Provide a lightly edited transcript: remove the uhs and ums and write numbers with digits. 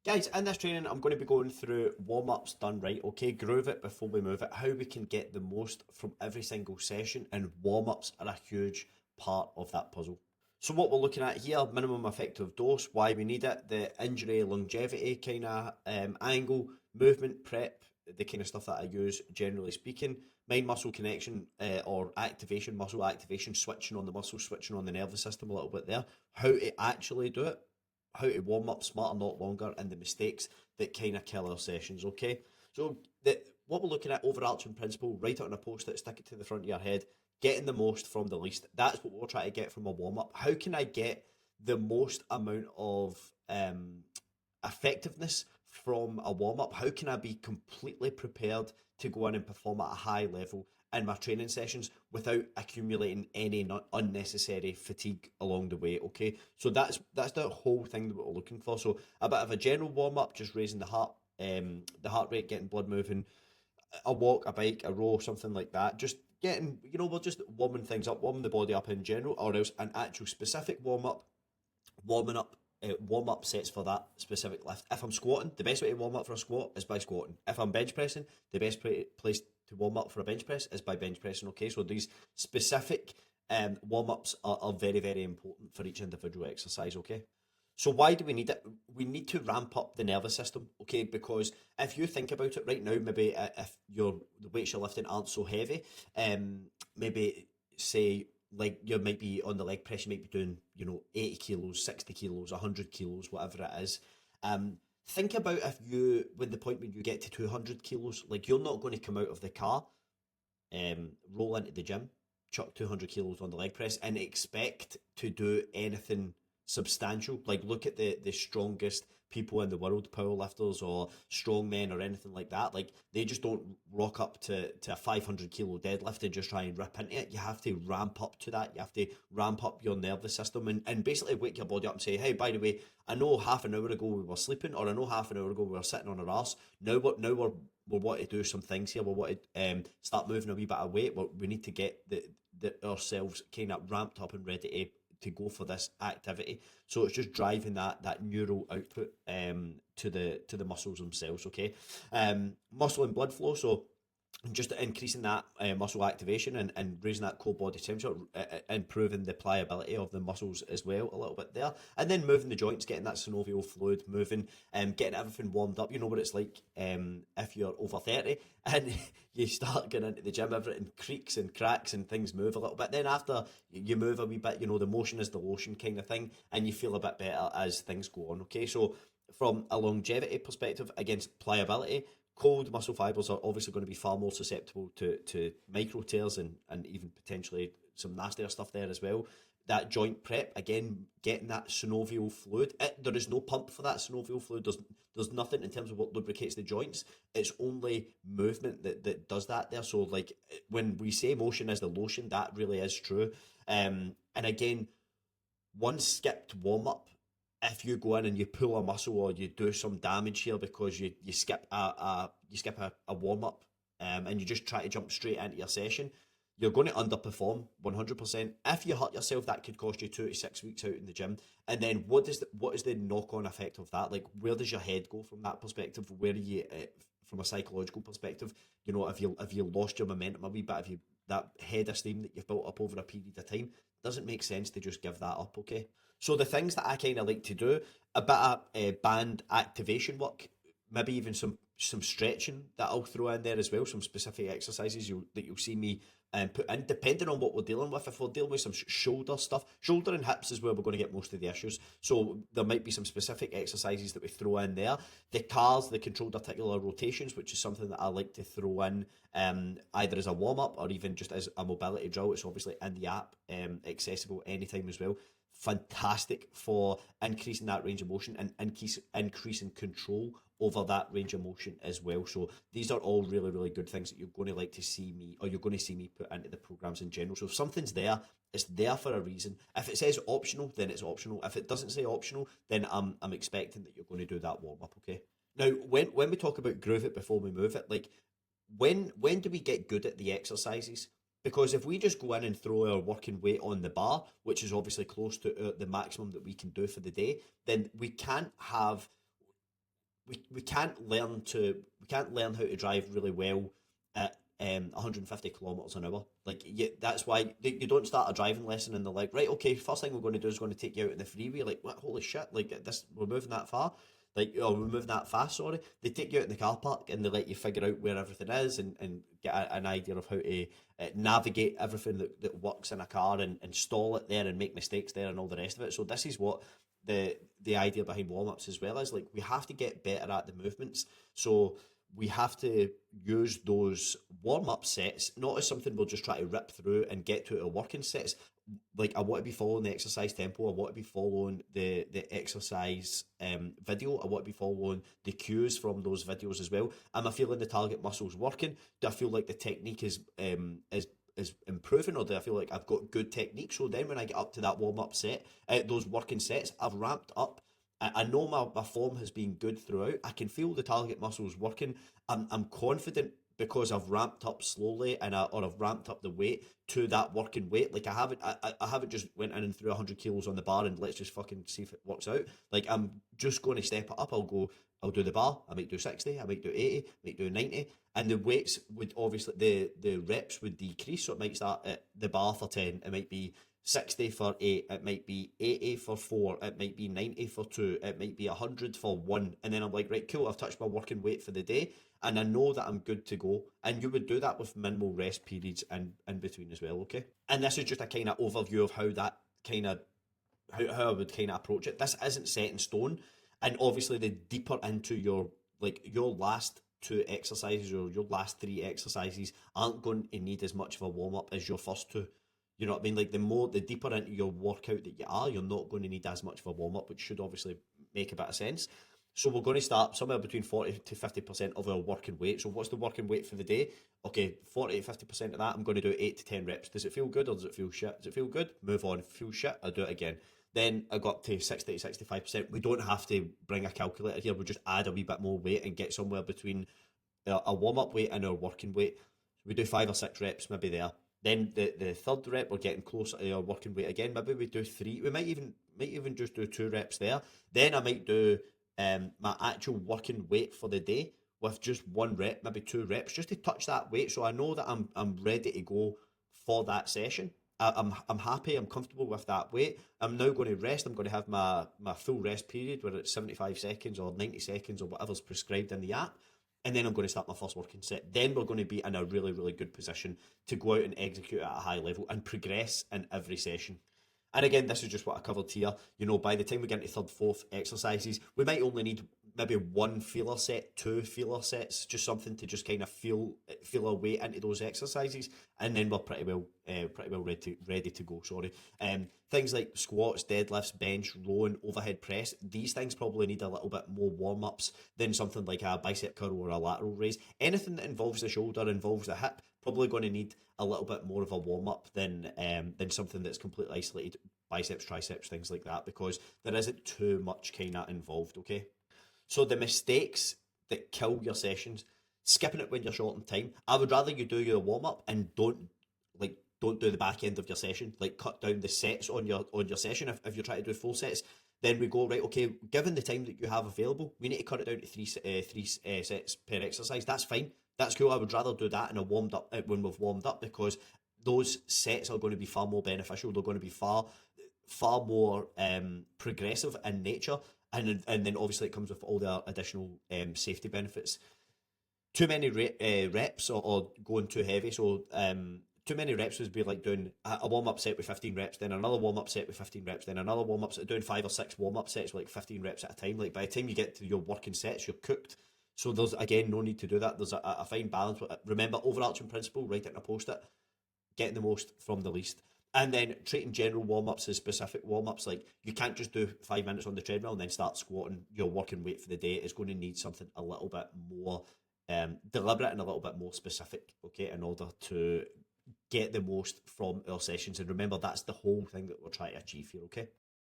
Guys, in this training, I'm going to be going through warm-ups done right, okay? Groove it before we move it, how we can get the most from every single session, and warm-ups are a huge part of that puzzle. So what we're looking at here, minimum effective dose, why we need it, the injury longevity kind of angle, movement prep, the kind of stuff that I use generally speaking, mind muscle connection or activation, muscle activation, switching on the muscle, switching on the nervous system a little bit there, how to actually do it, how to warm up smarter, not longer, and the mistakes that kind of kill our sessions. Okay, so what we're looking at, overarching principle, write it on a post-it, stick it to the front of your head, getting the most from the least. That's what we're trying to get from a warm-up. How can I get the most amount of effectiveness from a warm-up? How can I be completely prepared to go in and perform at a high level in my training sessions without accumulating any unnecessary fatigue along the way? Okay, so that's the whole thing that we're looking for. So a bit of a general warm-up, just raising the heart rate, getting blood moving, a walk, a bike, a row, something like that. Just getting, we're just warming things up, warming the body up in general, or else an actual specific warming up warm up sets for that specific lift. If I'm squatting, the best way to warm up for a squat is by squatting. If I'm bench pressing, the best place to warm up for a bench press is by bench pressing. Okay, so these specific warm ups are very, very important for each individual exercise. Okay. So why do we need it? We need to ramp up the nervous system, okay? Because if you think about it right now, maybe if the weights you're lifting aren't so heavy, maybe say like you might be on the leg press, you might be doing 80 kilos, 60 kilos, 100 kilos, whatever it is. Think about if when the point when you get to 200 kilos, like you're not going to come out of the car, roll into the gym, chuck 200 kilos on the leg press, and expect to do anything substantial. Like look at the strongest people in the world, powerlifters or strongmen or anything like that. Like they just don't rock up to a 500 kilo deadlift and just try and rip into it. You have to ramp up to that. You have to ramp up your nervous system and basically wake your body up and say, hey, by the way, I know half an hour ago we were sleeping, or I know half an hour ago we were sitting on our arse. Now we're wanting to do some things here. We want to start moving a wee bit of weight. We need to get ourselves kind of ramped up and ready to go for this activity. So it's just driving that neural output to the muscles themselves. Okay, muscle and blood flow. So just increasing that muscle activation and raising that core body temperature, improving the pliability of the muscles as well a little bit there, and then moving the joints, getting that synovial fluid moving, getting everything warmed up. You know what it's like if you're over 30 and you start getting into the gym, everything creaks and cracks and things move a little bit. Then after you move a wee bit, the motion is the lotion kind of thing, and you feel a bit better as things go on. Okay, so from a longevity perspective against pliability, cold muscle fibers are obviously going to be far more susceptible to micro tears and even potentially some nastier stuff there as well. That joint prep, again, getting that synovial fluid. There is no pump for that synovial fluid. There's nothing in terms of what lubricates the joints. It's only movement that does that there. So like when we say motion is the lotion, that really is true. And again, one skipped warm up, if you go in and you pull a muscle or you do some damage here because you skip a warm up, and you just try to jump straight into your session, you're going to underperform 100%. If you hurt yourself, that could cost you 2 to 6 weeks out in the gym. And then what is the knock on effect of that? Like, where does your head go from that perspective? Where are you from a psychological perspective? If you lost your momentum a wee bit, if you that head of steam that you've built up over a period of time, doesn't make sense to just give that up. Okay, so the things that I kind of like to do, a bit of band activation work, maybe even some stretching that I'll throw in there as well, some specific exercises that you'll see me put in, depending on what we're dealing with. If we're dealing with some shoulder stuff, shoulder and hips is where we're going to get most of the issues. So there might be some specific exercises that we throw in there. The CARs, the controlled articular rotations, which is something that I like to throw in either as a warm up or even just as a mobility drill. It's obviously in the app, accessible anytime as well. Fantastic for increasing that range of motion and increasing control over that range of motion as well. So these are all really, really good things that you're going to like to see me, or you're going to see me put into the programs in general. So if something's there, it's there for a reason. If it says optional, then it's optional. If it doesn't say optional, then I'm expecting that you're going to do that warm up. Okay. Now, when we talk about groove it before we move it, like when do we get good at the exercises? Because if we just go in and throw our working weight on the bar, which is obviously close to the maximum that we can do for the day, then we can't have we can't learn how to drive really well at 150 kilometers an hour. Like that's why you don't start a driving lesson and they're like, right, okay, first thing we're going to do is going to take you out in the freeway. Like, what? Holy shit! Like this, we're moving that far. Like, oh, we're moving that fast. Sorry, they take you out in the car park and they let you figure out where everything is and get an idea of how to navigate everything that works in a car and install it there and make mistakes there and all the rest of it. So this is what the idea behind warm ups as well is, like, we have to get better at the movements. So we have to use those warm up sets not as something we'll just try to rip through and get to our working sets. Like, I want to be following the exercise tempo. I want to be following the exercise video. I want to be following the cues from those videos as well. Am I feeling the target muscles working? Do I feel like the technique is improving, or do I feel like I've got good technique? So then when I get up to that warm up set, those working sets, I've ramped up. I know my form has been good throughout. I can feel the target muscles working. I'm confident because I've ramped up slowly or I've ramped up the weight to that working weight. Like, I haven't just went in and threw 100 kilos on the bar and let's just fucking see if it works out. Like, I'm just going to step it up. I'll do the bar. I might do 60. I might do 80. I might do 90. And the weights would obviously, the reps would decrease. So it might start at the bar for 10. It might be 60 for 8, it might be 80 for 4, it might be 90 for 2, it might be 100 for 1. And then I'm like, right, cool, I've touched my working weight for the day and I know that I'm good to go. And you would do that with minimal rest periods and in between as well, okay? And this is just a kind of overview of how that kind of, how I would kind of approach it. This isn't set in stone. And obviously, the deeper into your last two exercises or your last three exercises aren't going to need as much of a warm up as your first two. You know what I mean? Like, the deeper into your workout that you are, you're not going to need as much of a warm up, which should obviously make a bit of sense. So we're going to start somewhere between 40 to 50% of our working weight. So what's the working weight for the day? Okay, 40 to 50% of that, I'm going to do 8 to 10 reps. Does it feel good or does it feel shit? Does it feel good? Move on. Feel shit? I'll do it again. Then I got up to 60 to 65%. We don't have to bring a calculator here. We'll just add a wee bit more weight and get somewhere between a warm up weight and our working weight. We do 5 or 6 reps, maybe there. Then the third rep, we're getting closer to our working weight again. Maybe we do 3. We might even just do 2 reps there. Then I might do my actual working weight for the day with just 1 rep, maybe 2 reps, just to touch that weight, so I know that I'm ready to go for that session. I'm happy. I'm comfortable with that weight. I'm now going to rest. I'm going to have my full rest period, whether it's 75 seconds or 90 seconds or whatever's prescribed in the app. And then I'm going to start my first working set. Then we're going to be in a really, really good position to go out and execute at a high level and progress in every session. And again, this is just what I covered here. You know, by the time we get into third, fourth exercises, we might only need maybe 1 feeler set, 2 feeler sets, just something to just kind of feel our way into those exercises, and then we're pretty well ready to go. Sorry. Things like squats, deadlifts, bench, rowing, overhead press. These things probably need a little bit more warm ups than something like a bicep curl or a lateral raise. Anything that involves the shoulder, involves the hip, probably going to need a little bit more of a warm up than something that's completely isolated, biceps, triceps, things like that, because there isn't too much kind of involved. Okay. So the mistakes that kill your sessions, skipping it when you're short on time. I would rather you do your warm up and don't do the back end of your session. Like, cut down the sets on your session if you're trying to do full sets. Then we go, right, okay, given the time that you have available, we need to cut it down to three sets per exercise. That's fine. That's cool. I would rather do that in a warmed up when we've warmed up, because those sets are going to be far more beneficial. They're going to be far more progressive in nature, and then obviously it comes with all the additional safety benefits. Too many reps or going too heavy. So too many reps would be like doing a warm up set with 15 reps, then another warm up set with 15 reps, then another warm up set, doing 5 or 6 warm up sets with like 15 reps at a time. Like, by the time you get to your working sets, you're cooked. So there's, again, no need to do that. There's a fine balance. Remember, overarching principle, write it in a post-it, getting the most from the least. And then treating general warm-ups as specific warm-ups. Like, you can't just do 5 minutes on the treadmill and then start squatting. Your working weight for the day is going to need something a little bit more deliberate and a little bit more specific, okay, in order to get the most from our sessions. And remember, that's the whole thing that we're trying to achieve here, okay?